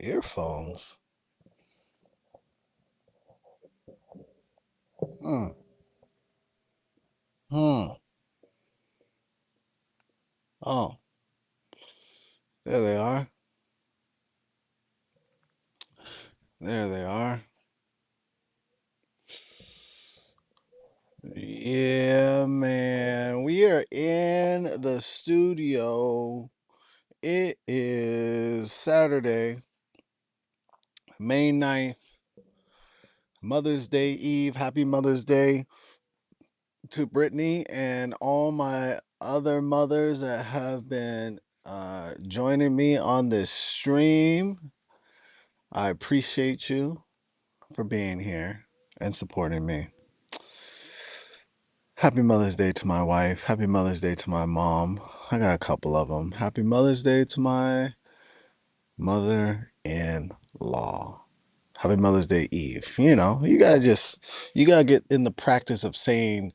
Earphones. Hmm. Hmm. Oh, there they are. There they are. Yeah, man. We are in the studio. It is Saturday, May 9th, Mother's Day Eve. Happy Mother's Day to Brittany and all my other mothers that have been joining me on this stream. I appreciate you for being here and supporting me. Happy Mother's Day to my wife. Happy Mother's Day to my mom. I got a couple of them. Happy Mother's Day to my mother in law. Happy Mother's Day Eve. You gotta get in the practice of saying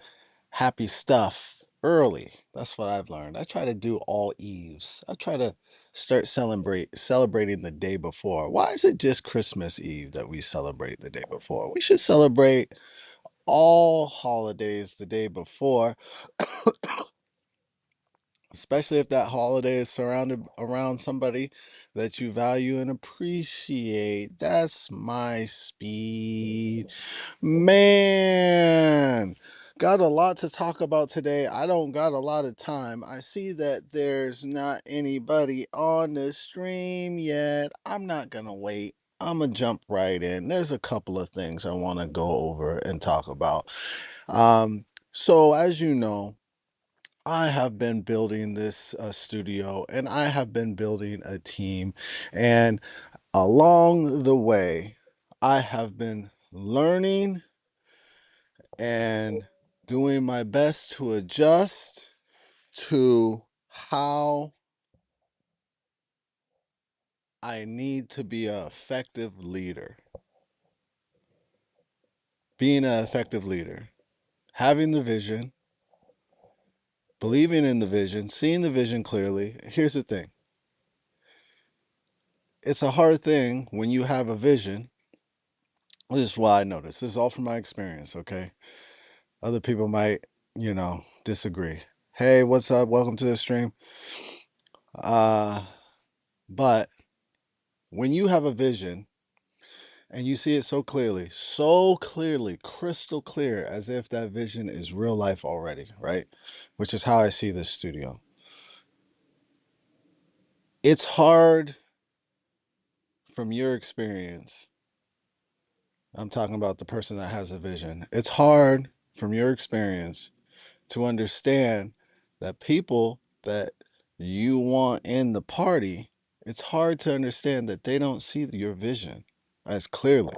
happy stuff early. That's what I've learned. I try to do all eves. I try to start celebrating the day before. Why is it just Christmas Eve that we celebrate the day before? We should celebrate all holidays the day before, especially if that holiday is surrounded around somebody that you value and appreciate. That's my speed. Man, got a lot to talk about today. I don't got a lot of time. I see that there's not anybody on the stream yet. I'm not gonna wait. I'm gonna jump right in. There's a couple of things I want to go over and talk about. Um, so as you know, I have been building this studio and I have been building a team. And along the way, I have been learning and doing my best to adjust to how I need to be an effective leader. Being an effective leader, having the vision, believing in the vision, seeing the vision clearly. Here's the thing, it's a hard thing when you have a vision. This is what I noticed. This is all from my experience, okay? Other people might, disagree. Hey, what's up? Welcome to the stream. Uh, but when you have a vision and you see it so clearly, crystal clear, as if that vision is real life already, right? Which is how I see this studio. It's hard from your experience. I'm talking about the person that has a vision. It's hard from your experience to understand that people that you want in the party, it's hard to understand that they don't see your vision as clearly.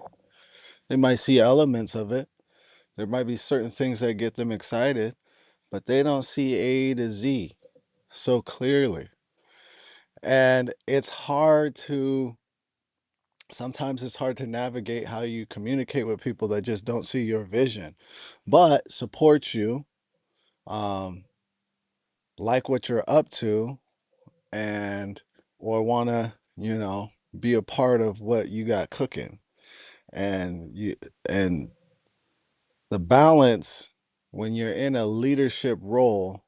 They might see elements of it. There might be certain things that get them excited, but they don't see A to Z so clearly. And sometimes it's hard to navigate how you communicate with people that just don't see your vision, but support you, um, like what you're up to, and or want to, be a part of what you got cooking. And the balance when you're in a leadership role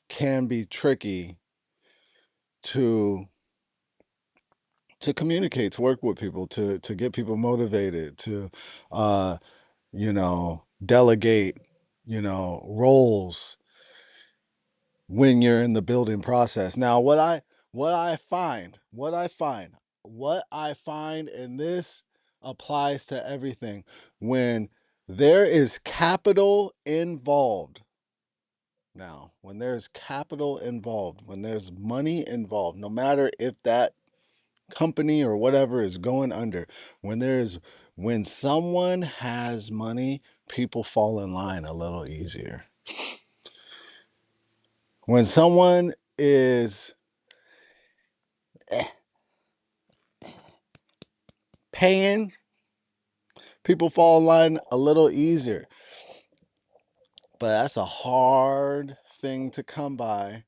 can be tricky to communicate, to work with people, to get people motivated, to delegate, roles when you're in the building process. Now, what I find, and this applies to everything, when there is capital involved. Now, when there's capital involved, when there's money involved, no matter if that company or whatever is going under, when someone has money, people fall in line a little easier. When someone is paying, people fall in line a little easier. But that's a hard thing to come by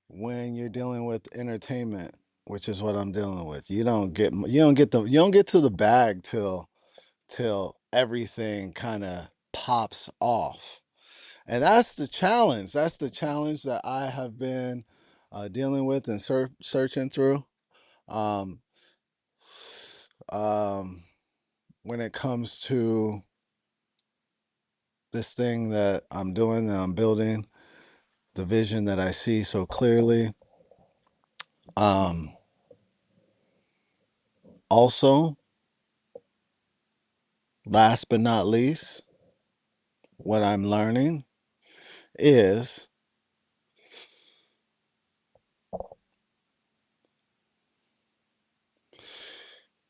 when you're dealing with entertainment. which is what I'm dealing with. You don't get to the bag till everything kind of pops off. And that's the challenge. That's the challenge that I have been dealing with and searching through. Um, um, when it comes to this thing that I'm doing, that I'm building, the vision that I see so clearly. Um, Also, last but not least, what I'm learning is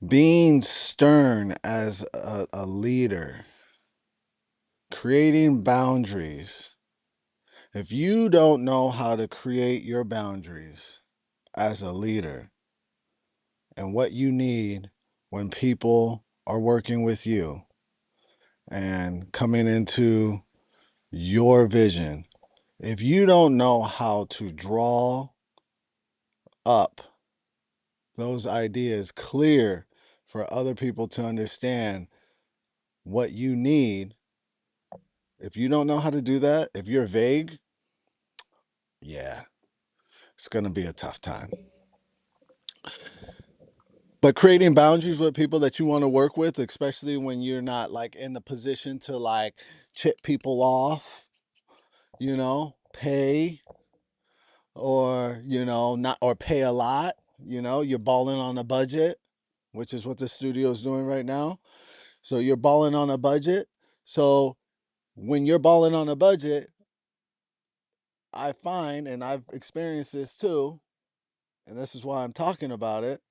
being stern as a leader, creating boundaries. If you don't know how to create your boundaries as a leader and what you need when people are working with you and coming into your vision, if you don't know how to draw up those ideas clear for other people to understand what you need, if you don't know how to do that, if you're vague, yeah, it's going to be a tough time. But creating boundaries with people that you want to work with, especially when you're not like in the position to like chip people off, pay or, not or pay a lot, you're balling on a budget, which is what the studio is doing right now. So you're balling on a budget. So when you're balling on a budget, I find, and I've experienced this too, and this is why I'm talking about it,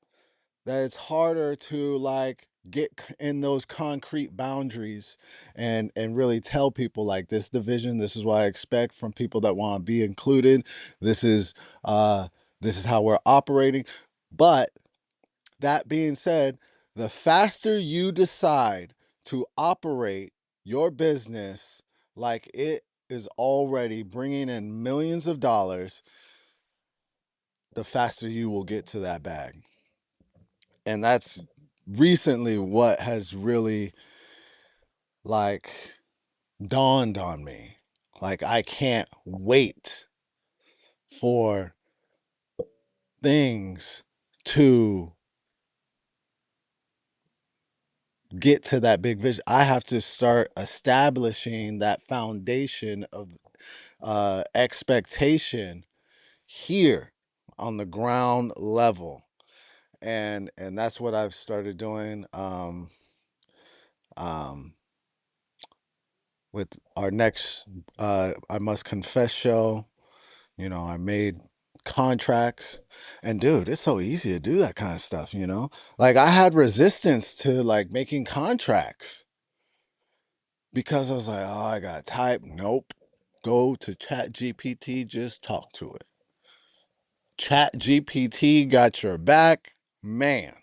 that it's harder to like get in those concrete boundaries and really tell people like this division, this is what I expect from people that want to be included. This is uh this is how we're operating. But that being said, the faster you decide to operate your business like it is already bringing in millions of dollars, the faster you will get to that bag. And that's recently what has really like dawned on me. Like, I can't wait for things to get to that big vision. I have to start establishing that foundation of expectation here on the ground level. And that's what I've started doing um with our next I Must Confess show. I made contracts, and dude, it's so easy to do that kind of stuff. Like, I had resistance to like making contracts because I was like, oh, I got to type. Nope. Go to Chat GPT, just talk to it. Chat GPT got your back, man.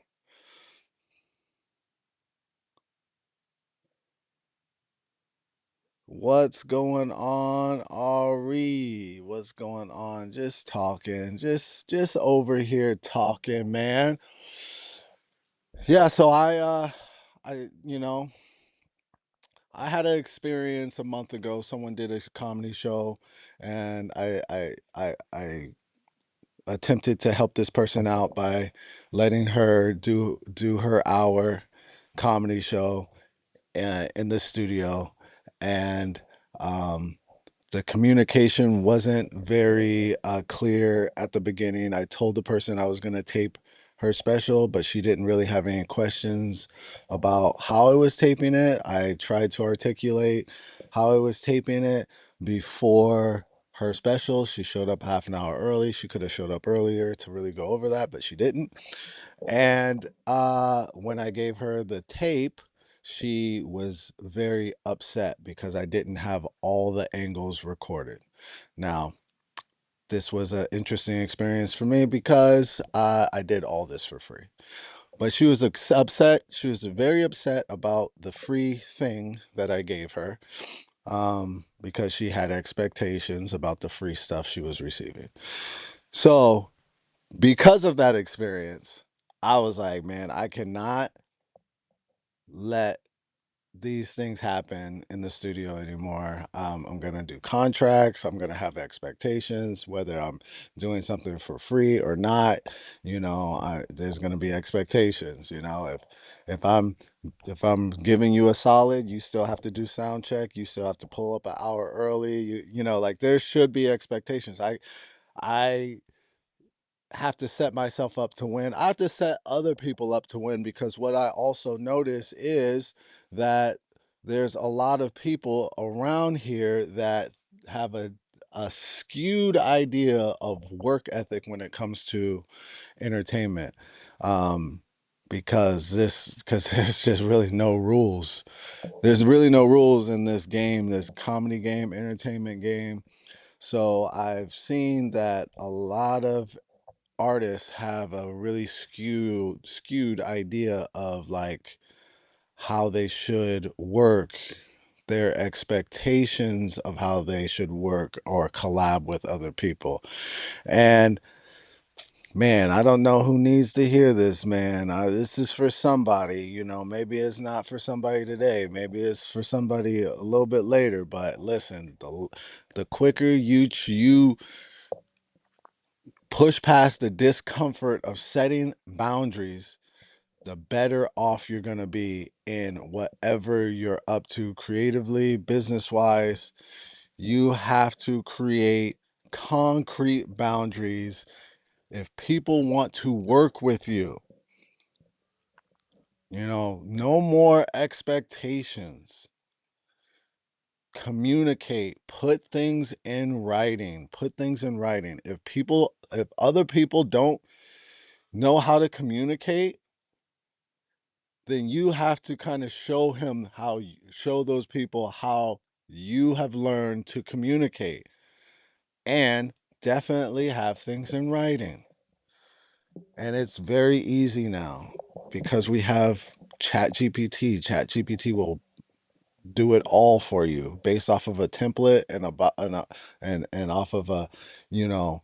What's going on, Ari? What's going on? Just talking, just over here talking, man. Yeah, so I I had an experience a month ago. Someone did a comedy show, and I attempted to help this person out by letting her do her hour comedy show in the studio, and um, the communication wasn't very clear at the beginning. I told the person I was going to tape her special, but she didn't really have any questions about how I was taping it. I tried to articulate how I was taping it before her special. She showed up half an hour early. She could have showed up earlier to really go over that, but she didn't. And when I gave her the tape, she was very upset because I didn't have all the angles recorded. Now, this was an interesting experience for me because I did all this for free. But she was upset. She was very upset about the free thing that I gave her because she had expectations about the free stuff she was receiving. So because of that experience, I was like, man, I cannot let these things happen in the studio anymore. I'm gonna do contracts. I'm gonna have expectations, whether I'm doing something for free or not. There's gonna be expectations. If I'm if I'm giving you a solid, you still have to do sound check. You still have to pull up an hour early. Like there should be expectations. I have to set myself up to win. I have to set other people up to win because what I also notice is that there's a lot of people around here that have a skewed idea of work ethic when it comes to entertainment. Um, because there's just really no rules. There's really no rules in this game, this comedy game, entertainment game. So I've seen that a lot of artists have a really skewed idea of like how they should work, their expectations of how they should work or collab with other people. And man, I don't know who needs to hear this, man. This is for somebody. Maybe it's not for somebody today, maybe it's for somebody a little bit later, but listen, the quicker you push past the discomfort of setting boundaries, the better off you're going to be in whatever you're up to creatively, business wise. You have to create concrete boundaries if people want to work with you. No more expectations. Communicate, put things in writing, if other people don't know how to communicate, then you have to kind of show those people how you have learned to communicate, and definitely have things in writing. And it's very easy now because we have ChatGPT will do it all for you based off of a template and off of a, you know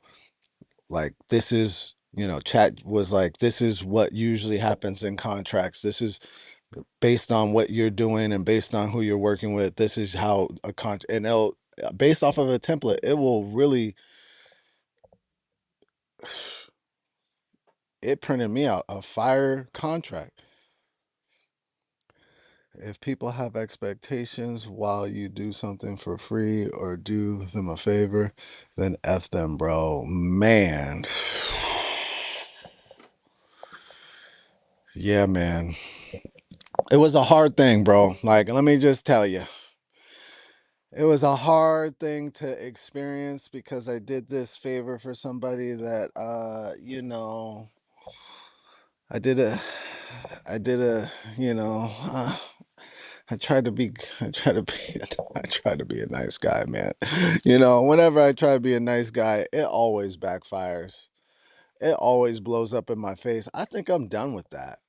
like this is, chat was like, this is what usually happens in contracts, this is based on what you're doing and based on who you're working with, this is how and it'll, based off of a template, it will really, it printed me out a fire contract. If people have expectations while you do something for free or do them a favor, then F them, bro. Man. Yeah, man. It was a hard thing, bro. Like, let me just tell you, it was a hard thing to experience because I did this favor for somebody that, I did a, I did a, you know, I try to be, I try to be, I try to be a nice guy, man. Whenever I try to be a nice guy, it always backfires. It always blows up in my face. I think I'm done with that.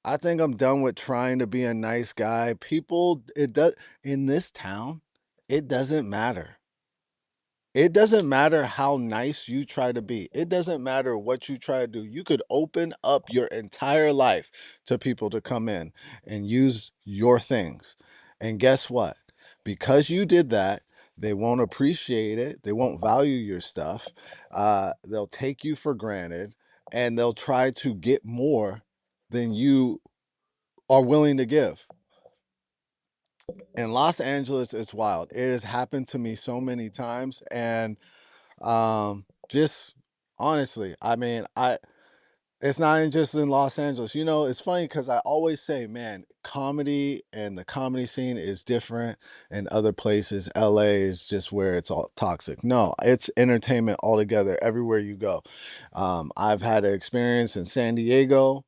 I think I'm done with trying to be a nice guy. People, it does in this town, it doesn't matter. It doesn't matter how nice you try to be. It doesn't matter what you try to do. You could open up your entire life to people to come in and use your things. And guess what? Because you did that, they won't appreciate it. They won't value your stuff. They'll take you for granted and they'll try to get more than you are willing to give. In Los Angeles, it's wild. It has happened to me so many times. And just honestly, I mean, it's not just in Los Angeles. It's funny because I always say, man, comedy and the comedy scene is different in other places. LA is just where it's all toxic. No, it's entertainment altogether everywhere you go. I've had an experience in San Diego.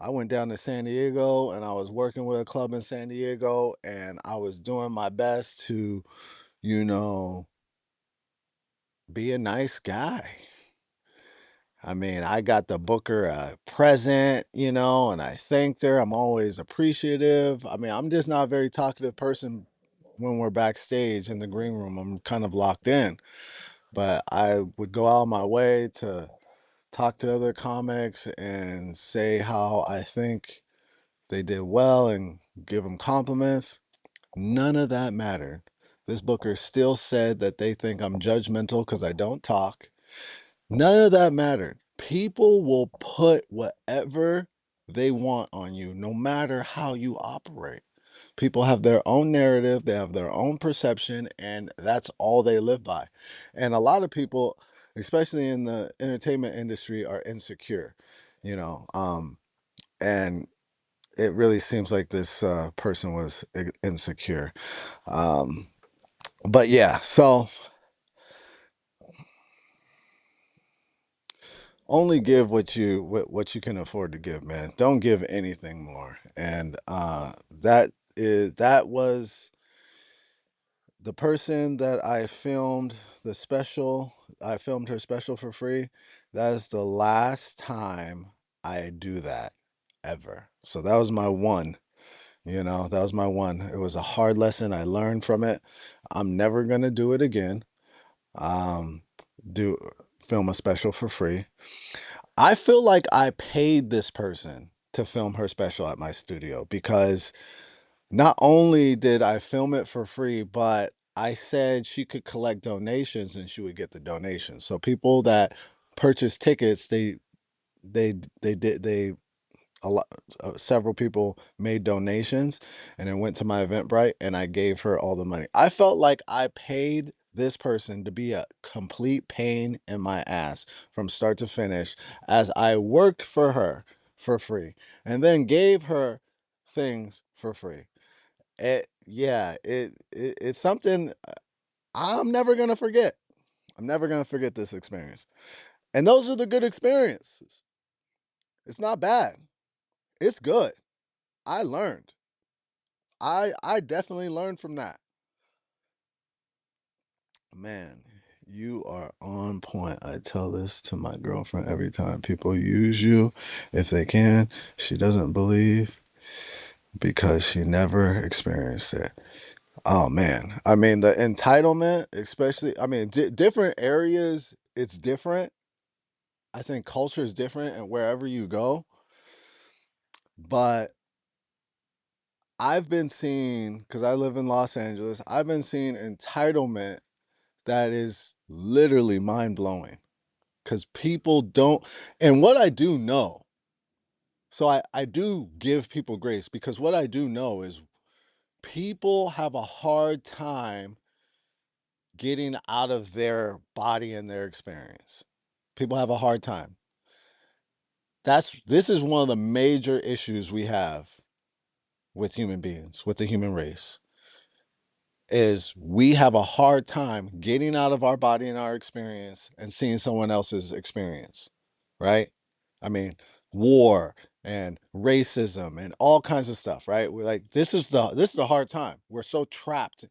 I went down to San Diego and I was working with a club in San Diego and I was doing my best to, you know, be a nice guy. I mean, I got the booker a present, and I thanked her. I'm always appreciative. I mean, I'm just not a very talkative person when we're backstage in the green room. I'm kind of locked in. but I would go out of my way to talk to other comics and say how I think they did well and give them compliments. None of that mattered. This booker still said that they think I'm judgmental because I don't talk. None of that mattered. People will put whatever they want on you, no matter how you operate. People have their own narrative, they have their own perception, and that's all they live by. And a lot of people, especially in the entertainment industry, are insecure, you know. And it really seems like this person was insecure. Um, but yeah, so only give what you can afford to give, man. Don't give anything more. And that was the person that I filmed the special. I filmed her special for free. That is the last time I do that ever. So that was my one. That was my one. It was a hard lesson. I learned from it. I'm never gonna do it again. Um, do film a special for free. I feel like I paid this person to film her special at my studio because not only did I film it for free, but I said she could collect donations and she would get the donations. So people that purchase tickets, they a lot several people made donations and it went to my Eventbrite and I gave her all the money. I felt like I paid this person to be a complete pain in my ass from start to finish as I worked for her for free and then gave her things for free. It's something I'm never going to forget. I'm never going to forget this experience. And those are the good experiences. It's not bad. It's good. I learned. I definitely learned from that. Man, you are on point. I tell this to my girlfriend every time people use you if they can. She doesn't believe because she never experienced it. Oh man. I mean, the entitlement, especially, I mean, different areas, it's different. I think culture is different and wherever you go. But I've been seeing, because I live in Los Angeles, I've been seeing entitlement that is literally mind blowing because people don't. And what I do know, so I do give people grace because what I do know is people have a hard time getting out of their body and their experience. People have a hard time. This is one of the major issues we have with human beings, with the human race is we have a hard time getting out of our body and our experience and seeing someone else's experience, right? I mean, war and racism and all kinds of stuff, right? We're like, this is the hard time. We're so trapped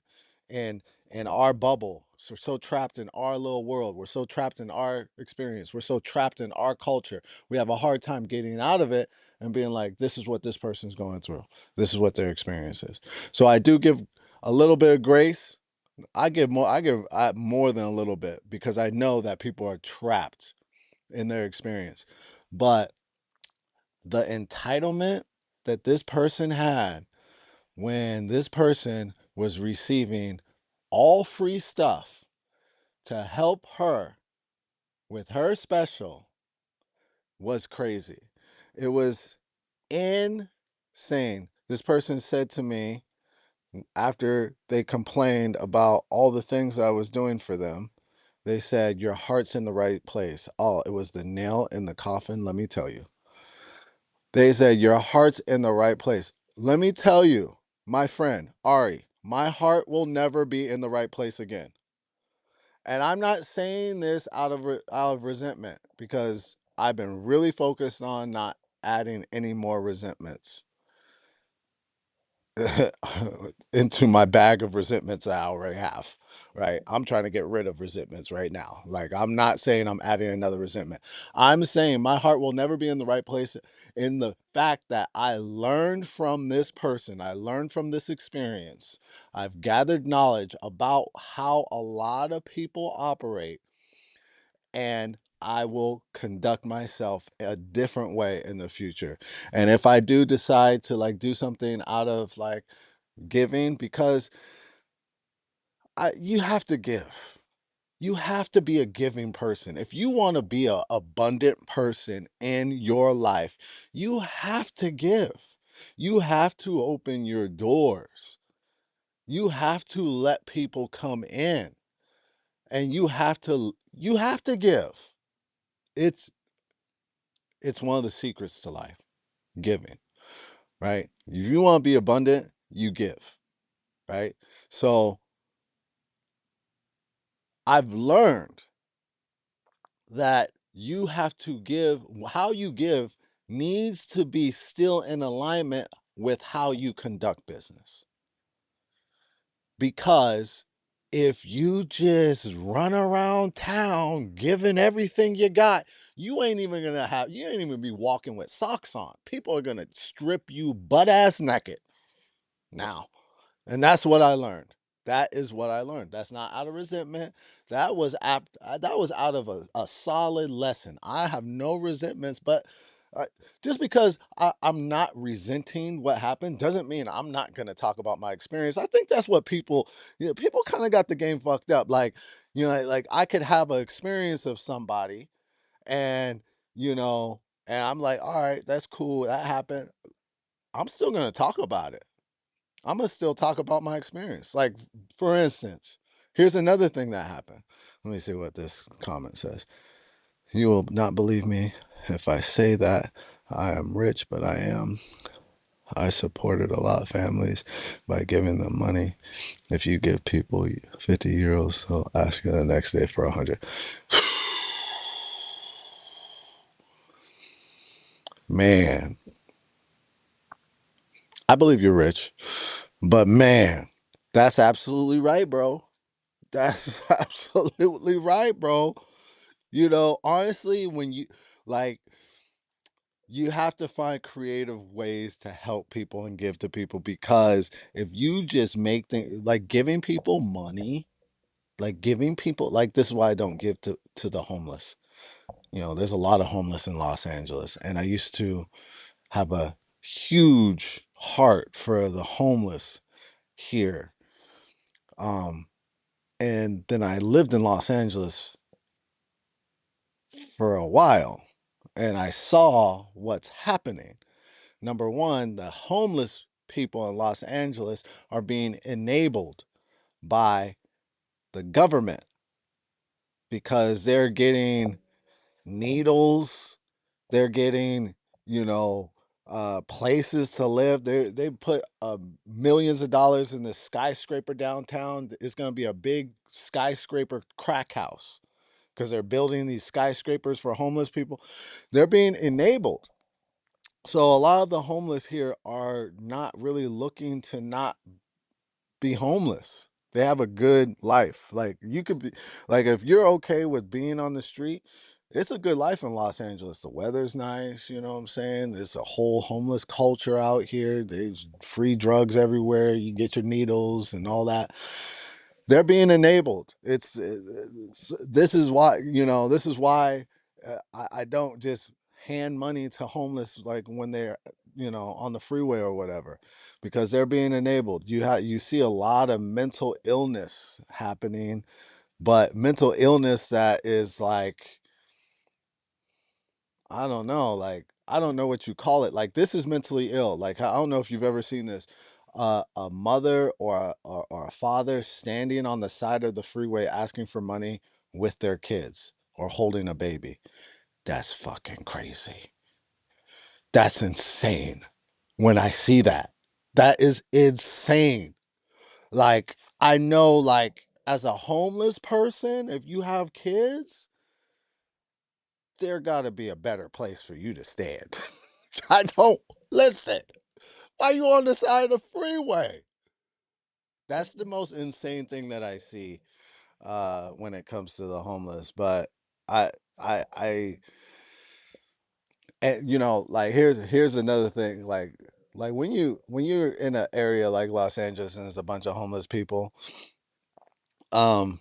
in our bubble. So trapped in our little world. We're so trapped in our experience. We're so trapped in our culture. We have a hard time getting out of it and being like, this is what this person's going through. This is what their experience is. So I do give a little bit of grace. I give more than a little bit because I know that people are trapped in their experience. But the entitlement that this person had when this person was receiving all free stuff to help her with her special was crazy. It was insane. This person said to me after they complained about all the things I was doing for them, they said, your heart's in the right place. Oh, it was the nail in the coffin, let me tell you. They said, your heart's in the right place. Let me tell you, my friend, Ari, my heart will never be in the right place again. And I'm not saying this out of resentment because I've been really focused on not adding any more resentments into my bag of resentments that I already have, right? I'm trying to get rid of resentments right now. Like, I'm not saying I'm adding another resentment. I'm saying my heart will never be in the right place in the fact that I learned from this person, I learned from this experience. I've gathered knowledge about how a lot of people operate. and I will conduct myself a different way in the future. And if I do decide to like do something out of like giving, because you have to give. You have to be a giving person. If you want to be a abundant person in your life, you have to give. You have to open your doors. You have to let people come in, and you have to give. It's it's one of the secrets to life, giving, right? If you want to be abundant, you give, right? So I've learned that you have to give. How you give needs to be still in alignment with how you conduct business. Because if you just run around town giving everything you got, you ain't even be walking with socks on. People are gonna strip you butt ass naked now. And that's what I learned. That is what I learned. That's not out of resentment. That was out of a solid lesson. I have no resentments, but uh, just because I'm not resenting what happened doesn't mean I'm not going to talk about my experience. I think that's what people kind of got the game fucked up. Like, like I could have an experience of somebody, and, you know, and I'm like, all right, that's cool. That happened. I'm still going to talk about it. I'm gonna still talk about my experience. Like, for instance, here's another thing that happened. Let me see what this comment says. You will not believe me if I say that I am rich, but I am. I supported a lot of families by giving them money. If you give people 50 euros, they'll ask you the next day for 100. Man, I believe you're rich, but man, that's absolutely right, bro. That's absolutely right, bro. Honestly, when like, you have to find creative ways to help people and give to people, because if you just make things like giving people, like, this is why I don't give to the homeless. There's a lot of homeless in Los Angeles, and I used to have a huge heart for the homeless here. Um, and then I lived in Los Angeles for a while, and I saw what's happening. Number one, the homeless people in Los Angeles are being enabled by the government because they're getting needles, they're getting, you know, places to live. They put millions of dollars in this skyscraper downtown. It's going to be a big skyscraper crack house because they're building these skyscrapers for homeless people. They're being enabled. So a lot of the homeless here are not really looking to not be homeless. They have a good life. Like, you could be like, if you're okay with being on the street, it's a good life in Los Angeles. The weather's nice, you know what I'm saying? There's a whole homeless culture out here. There's free drugs everywhere. You get your needles and all that. They're being enabled. This is why I don't just hand money to homeless like when they're on the freeway or whatever, because they're being enabled. You see a lot of mental illness happening, but mental illness that is like, I don't know, like, I don't know what you call it. Like, this is mentally ill. Like, I don't know if you've ever seen this. A mother or a father standing on the side of the freeway asking for money with their kids or holding a baby. That's fucking crazy. That's insane. When I see that, that is insane. Like, I know, like, as a homeless person, if you have kids, there got to be a better place for you to stand. I don't listen. Why you on the side of the freeway? That's the most insane thing that I see when it comes to the homeless. But I I and like, here's another thing, like when you're in an area like Los Angeles and there's a bunch of homeless people, um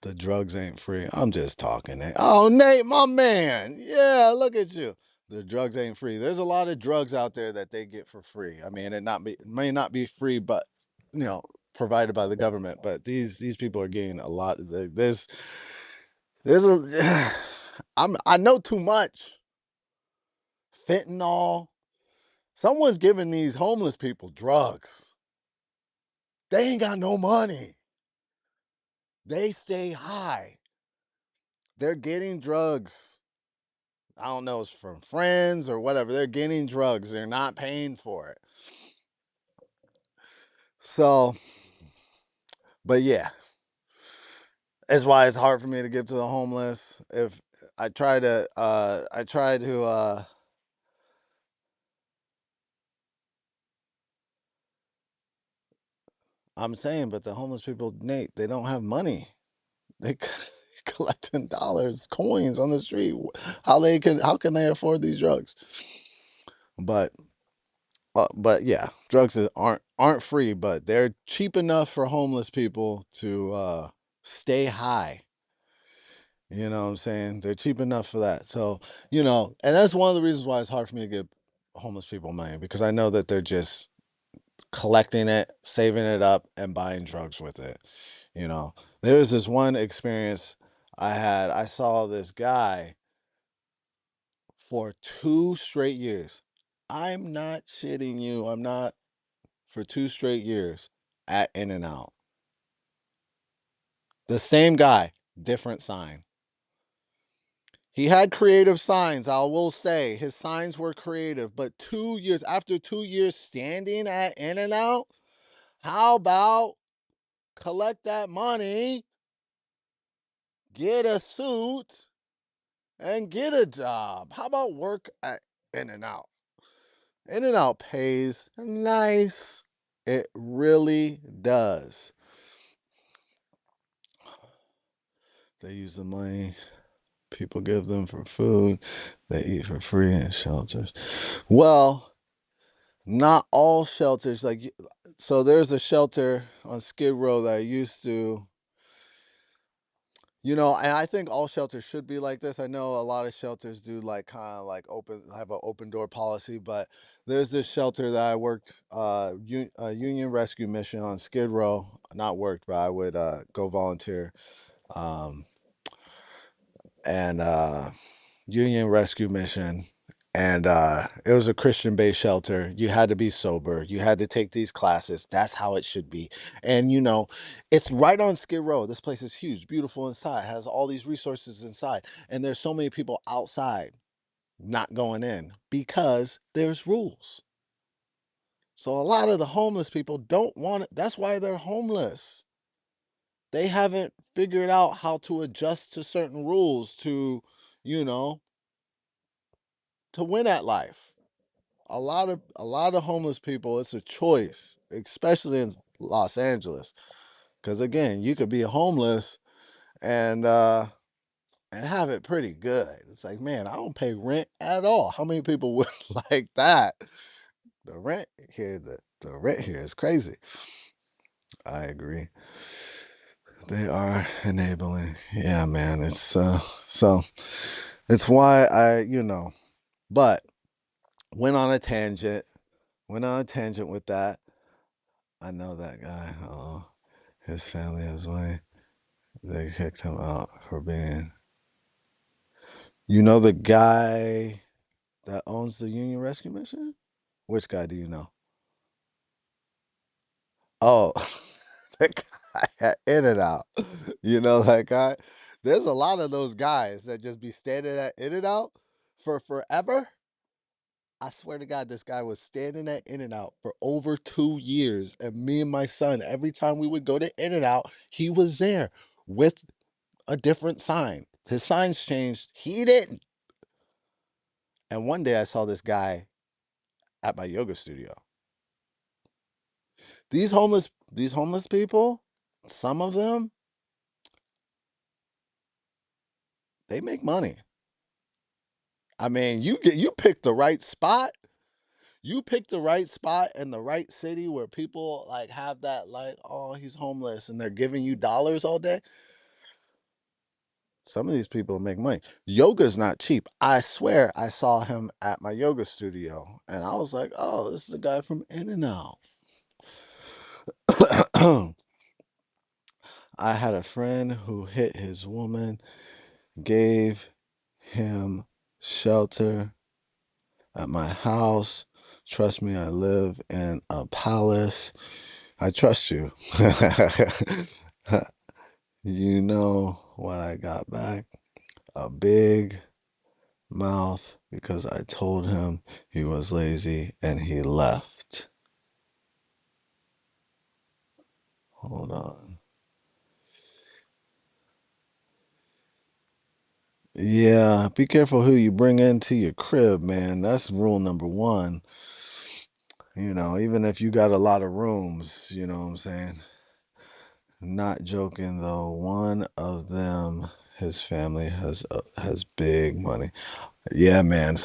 The drugs ain't free. I'm just talking. Nate. Oh, Nate, my man. Yeah, look at you. The drugs ain't free. There's a lot of drugs out there that they get for free. I mean, it may not be free, but you know, provided by the government. But these people are getting a lot. There's a I know too much. Fentanyl. Someone's giving these homeless people drugs. They ain't got no money. They stay high. They're getting drugs. I don't know, it's from friends or whatever. They're getting drugs. They're not paying for it. So, but yeah, that's why it's hard for me to give to the homeless. If I try to, I'm saying, but the homeless people, Nate, they don't have money. They collecting dollars, coins on the street. How can they afford these drugs? But but yeah, aren't free, but they're cheap enough for homeless people to stay high. You know what I'm saying? They're cheap enough for that. So, and that's one of the reasons why it's hard for me to give homeless people money because I know that they're just collecting it, saving it up, and buying drugs with it. You know, there was this one experience I had. I saw this guy for 2 straight years. I'm not shitting you. I'm not for 2 straight years at In and Out. The same guy, different sign. He had creative signs, I will say. His signs were creative, but 2 years, after 2 years standing at In and Out, how about collect that money, get a suit, and get a job? How about work at In and Out? In and Out pays nice. It really does. They use the money people give them for food. They eat for free in shelters. Well, not all shelters. So there's a shelter on Skid Row that I used to, and I think all shelters should be like this. I know a lot of shelters do like kind of like have an open door policy, but there's this shelter that I worked, Union Rescue Mission on Skid Row. Not worked, but I would go volunteer. Um, and Union Rescue Mission. And it was a Christian based shelter. You had to be sober. You had to take these classes. That's how it should be. And it's right on Skid Row. This place is huge, beautiful inside, has all these resources inside. And there's so many people outside not going in because there's rules. So a lot of the homeless people don't want it. That's why they're homeless. They haven't figured out how to adjust to certain rules you know, to win at life. A lot of homeless people, it's a choice, especially in Los Angeles. Because again, you could be homeless and have it pretty good. It's like, man, I don't pay rent at all. How many people would like that? The rent here is crazy. I agree. They are enabling. Yeah, man. It's so it's why but went on a tangent. Went on a tangent with that. I know that guy. Oh, his family has money. They kicked him out for being. You know the guy that owns the Union Rescue Mission? Which guy do you know? Oh, that guy at In and Out. You know that guy? There's a lot of those guys that just be standing at In and Out for forever. I swear to God, this guy was standing at In and Out for over 2 years. And me and my son, every time we would go to In and Out, he was there with a different sign. His signs changed. He didn't. And one day I saw this guy at my yoga studio. These homeless people, some of them, they make money. I mean, you pick the right spot. You pick the right spot in the right city where people like have that like, oh, he's homeless and they're giving you dollars all day. Some of these people make money. Yoga's not cheap. I swear I saw him at my yoga studio and I was like, oh, this is the guy from In and Out. I had a friend who hit his woman, gave him shelter at my house. Trust me, I live in a palace. I trust you. You know what I got back? A big mouth because I told him he was lazy and he left. Hold on. Yeah, be careful who you bring into your crib, man. That's rule number one. Even if you got a lot of rooms, you know what I'm saying? Not joking though. One of them, his family has big money. Yeah, man.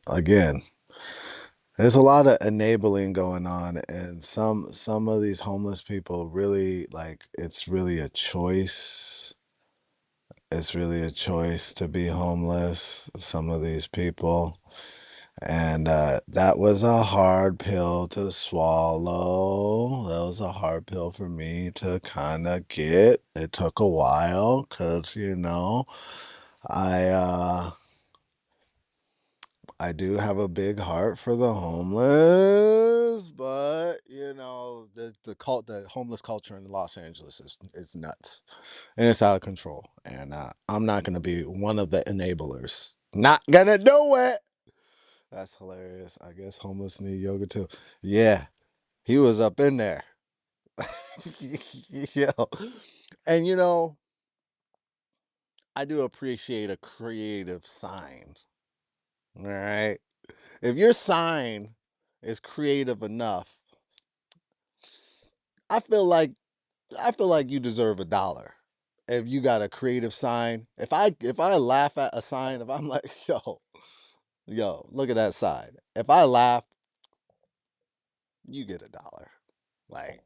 Again, there's a lot of enabling going on, and some of these homeless people really like it's really a choice. It's really a choice to be homeless. Some of these people. And that was a hard pill to swallow. That was a hard pill for me to kind of get. It took a while because, I uh I do have a big heart for the homeless, but the homeless culture in Los Angeles is nuts. And it's out of control. And I'm not gonna be one of the enablers. Not gonna do it. That's hilarious. I guess homeless need yoga too. Yeah, he was up in there. Yo. And I do appreciate a creative sign. All right. If your sign is creative enough, I feel like I feel like you deserve $1. If you got a creative sign, if I laugh at a sign, if I'm like, yo, look at that sign. If I laugh, you get $1. Like,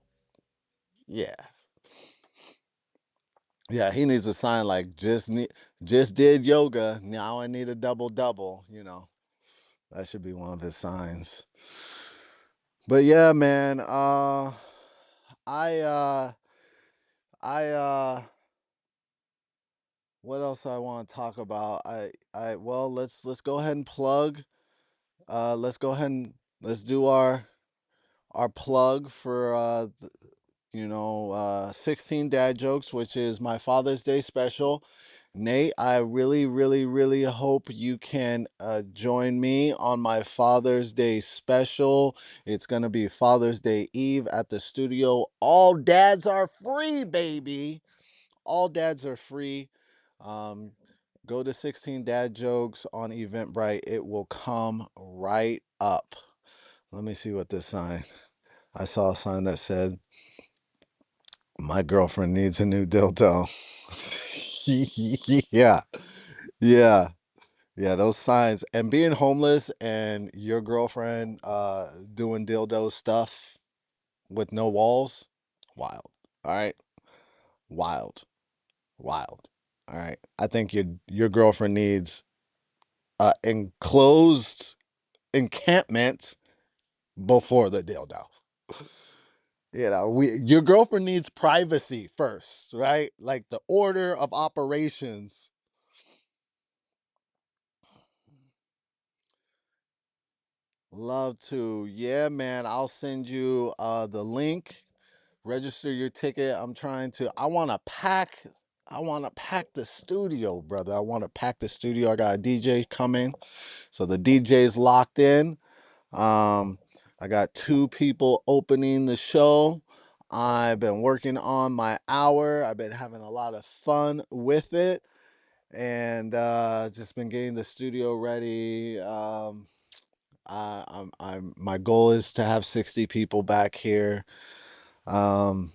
yeah. Yeah, he needs a sign like just did yoga. Now I need a double double. That should be one of his signs. But yeah, man. I I what else I want to talk about? Well, let's go ahead and plug. Let's go ahead and let's do our plug for 16 dad jokes, which is my Father's Day special. Nate, I really, really, really hope you can join me on my Father's Day special. It's going to be Father's Day Eve at the studio. All dads are free, baby. All dads are free. Um, Go to 16 Dad Jokes on Eventbrite. It will come right up. Let me see what this sign. I saw a sign that said, my girlfriend needs a new dildo. Yeah. Yeah. Yeah, those signs and being homeless and your girlfriend doing dildo stuff with no walls, wild. All right? Wild. Wild. All right. I think your girlfriend needs enclosed encampment before the dildo. Your girlfriend needs privacy first, right? Like the order of operations. Love to. Yeah, man. I'll send you the link. Register your ticket. I want to pack the studio, brother. I want to pack the studio. I got a DJ coming. So the DJ's locked in. I got 2 people opening the show. I've been working on my hour. I've been having a lot of fun with it and just been getting the studio ready. My goal is to have 60 people back here. Um,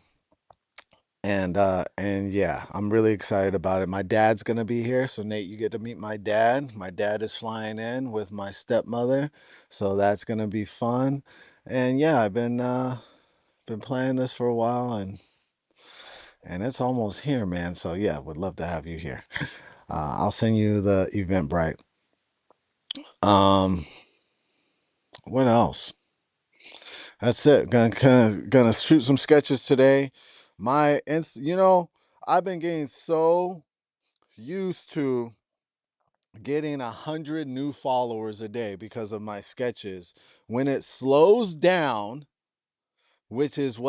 and yeah, I'm really excited about it. My dad's gonna be here, so Nate, you get to meet my dad. My dad is flying in with my stepmother, so that's gonna be fun. And yeah, I've been planning this for a while, and it's almost here, man. So yeah, would love to have you here. I'll send you the Eventbrite. Um, what else? That's it. Gonna shoot some sketches today. I've been getting so used to getting 100 new followers a day because of my sketches. When it slows down, which is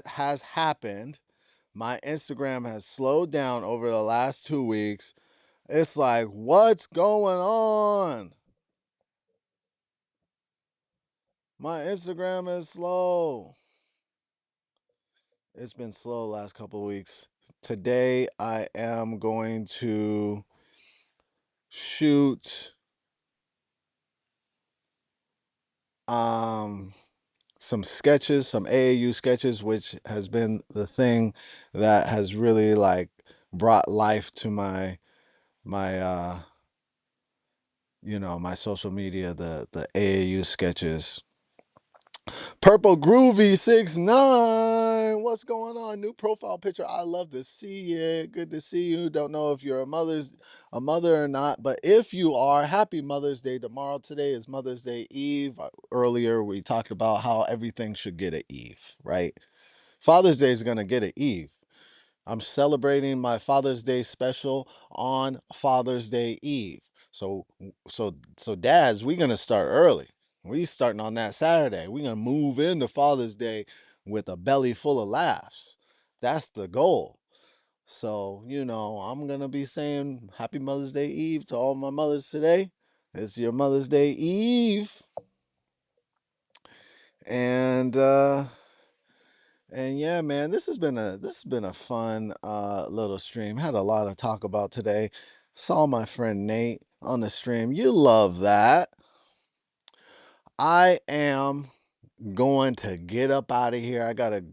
has happened, my Instagram has slowed down over the last 2 weeks. It's like, what's going on? My Instagram is slow. It's been slow the last couple of weeks. Today I am going to shoot some sketches, some AAU sketches, which has been the thing that has really like brought life to my my social media, the AAU sketches. Purple Groovy 69. What's going on? New profile picture. I love to see it. Good to see you. Don't know if you're a mother or not, but if you are, happy Mother's Day tomorrow. Today is Mother's Day Eve. Earlier we talked about how everything should get an Eve, right? Father's Day is gonna get an Eve. I'm celebrating my Father's Day special on Father's Day Eve. So dads, we're gonna start early. We starting on that Saturday. We're gonna move into Father's Day with a belly full of laughs. That's the goal. So, I'm gonna be saying Happy Mother's Day Eve to all my mothers today. It's your Mother's Day Eve. And yeah, man, this has been a fun little stream. Had a lot to talk about today. Saw my friend Nate on the stream. You love that. I am going to get up out of here. I gotta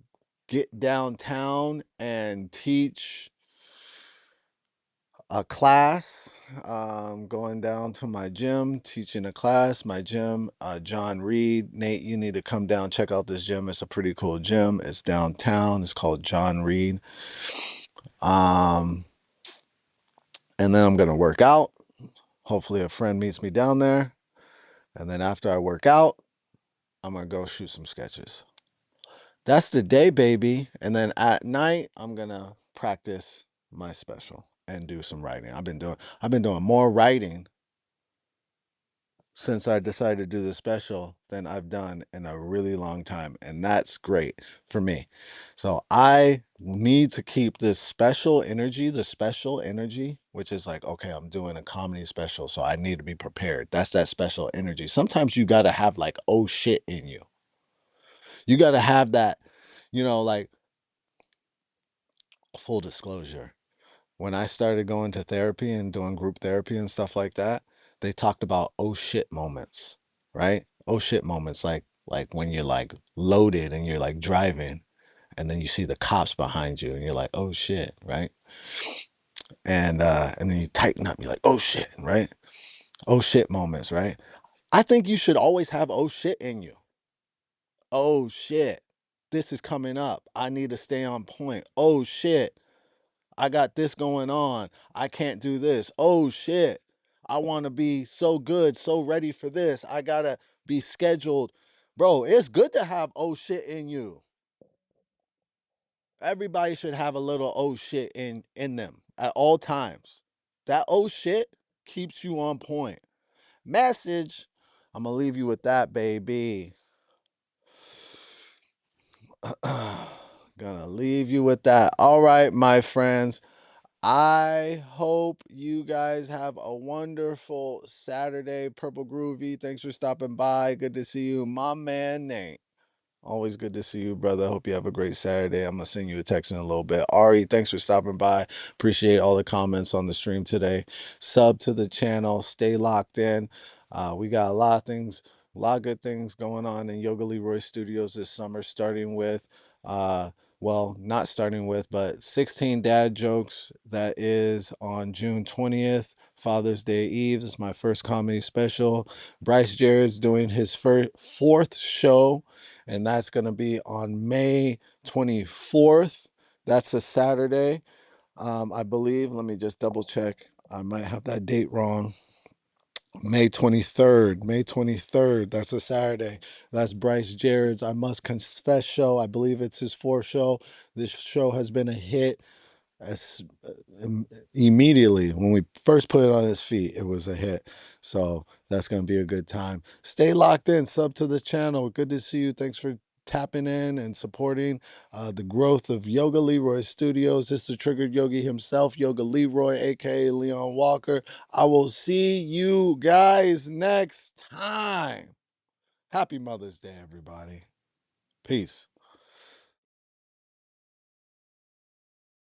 get downtown and teach a class. Going down to my gym, teaching a class. My gym, John Reed. Nate, you need to come down, check out this gym. It's a pretty cool gym. It's downtown. It's called John Reed. Um, and then I'm gonna work out. Hopefully, a friend meets me down there. And then after I work out, I'm gonna go shoot some sketches. That's the day, baby. And then at night, I'm gonna practice my special and do some writing. I've been doing more writing since I decided to do the special than I've done in a really long time. And that's great for me. So I need to keep this the special energy, which is like, okay, I'm doing a comedy special. So I need to be prepared. That's that special energy. Sometimes you got to have like, oh shit in you. You got to have that, like full disclosure. When I started going to therapy and doing group therapy and stuff like that, they talked about oh shit moments, right? Oh shit moments like when you're like loaded and you're like driving and then you see the cops behind you and you're like, "Oh shit," right? And then you tighten up, you're like, "Oh shit," right? Oh shit moments, right? I think you should always have oh shit in you. Oh shit. This is coming up. I need to stay on point. Oh shit. I got this going on. I can't do this. Oh shit. I want to be so good, so ready for this. I got to be scheduled. Bro, it's good to have oh shit in you. Everybody should have a little oh shit in them at all times. That oh shit keeps you on point. Message. I'm going to leave you with that, baby. Gonna leave you with that. All right, my friends. I hope you guys have a wonderful Saturday. Purple Groovy, thanks for stopping by. Good to see you, my man Nate. Always good to see you, brother. Hope you have a great Saturday. I'm gonna send you a text in a little bit. Ari, thanks for stopping by. Appreciate all the comments on the stream today. Sub to the channel. Stay locked in. We got a lot of things, a lot of good things going on in Yoga Leroy Studios this summer, starting with well, not starting with, but 16 dad jokes. That is on June 20th, Father's Day Eve. This is my first comedy special. Bryce Jarrett's doing his fourth show, and that's going to be on May 24th. That's a Saturday, I believe. Let me just double check. I might have that date wrong. May 23rd. May 23rd. That's a Saturday. That's Bryce Jared's I Must Confess show. I believe it's his fourth show. This show has been a hit. As immediately when we first put it on his feet, it was a hit. So that's going to be a good time. Stay locked in, sub to the channel. Good to see you. Thanks for tapping in and supporting the growth of Yoga Leroy Studios. This is the Triggered Yogi himself, Yoga Leroy, aka Leon Walker. I will see you guys next time. Happy Mother's Day, everybody. Peace.